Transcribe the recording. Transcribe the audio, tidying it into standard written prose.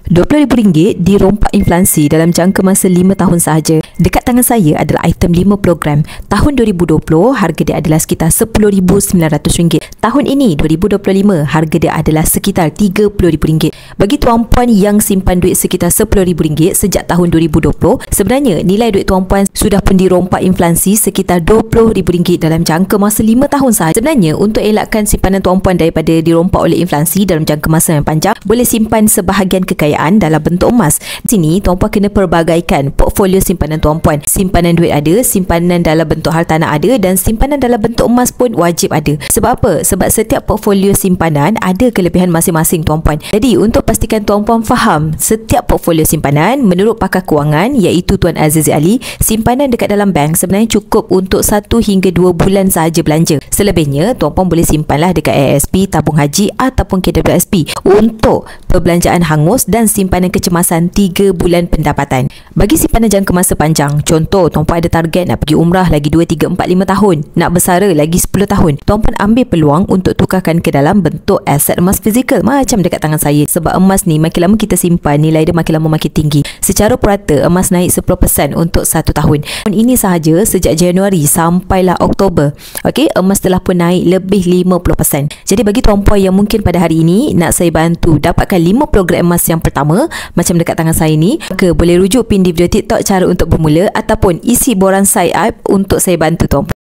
RM20,000 dirompak inflasi dalam jangka masa 5 tahun sahaja. Dekat tangan saya adalah item 5 program. Tahun 2020, harga dia adalah sekitar RM10,900. Tahun ini, 2025, harga dia adalah sekitar RM30,000. Bagi tuan-puan yang simpan duit sekitar RM10,000 sejak tahun 2020, sebenarnya nilai duit tuan-puan sudah pun dirompak inflasi sekitar RM20,000 dalam jangka masa 5 tahun sahaja. Sebenarnya, untuk elakkan simpanan tuan-puan daripada dirompak oleh inflasi dalam jangka masa yang panjang, boleh simpan sebahagian kekayaan dalam bentuk emas. Di sini, tuan-puan kena perbagaikan portfolio simpanan tuan-puan. Simpanan duit ada, simpanan dalam bentuk hartanah ada, dan simpanan dalam bentuk emas pun wajib ada. Sebab apa? Sebab setiap portfolio simpanan ada kelebihan masing-masing tuan-puan. Jadi, untuk pastikan tuan-puan faham setiap portfolio simpanan, menurut pakar kewangan iaitu Tuan Azizi Ali, simpanan dekat dalam bank sebenarnya cukup untuk 1 hingga 2 bulan sahaja belanja. Selebihnya, tuan-puan boleh simpanlah dekat ASP, tabung haji ataupun KWSP untuk perbelanjaan hangus dan simpanan kecemasan 3 bulan pendapatan. Bagi simpanan jangka masa panjang, contoh tuan-puan ada target nak pergi umrah lagi 2, 3, 4, 5 tahun, nak bersara lagi 10 tahun, tuan-puan ambil peluang untuk tukarkan ke dalam bentuk aset emas fizikal macam dekat tangan saya. Sebab emas ni makin lama kita simpan, nilai dia makin lama makin tinggi. Secara purata, emas naik 10% untuk 1 tahun. Ini sahaja sejak Januari sampailah Oktober. Okey, emas telah pun naik lebih 50%. Jadi bagi tuan-puan yang mungkin pada hari ini nak saya bantu dapatkan 5 program emas yang pertama macam dekat tangan saya ni, maka boleh rujuk pin di video TikTok cara untuk bermula ataupun isi borang sign up untuk saya bantu tuan-puan.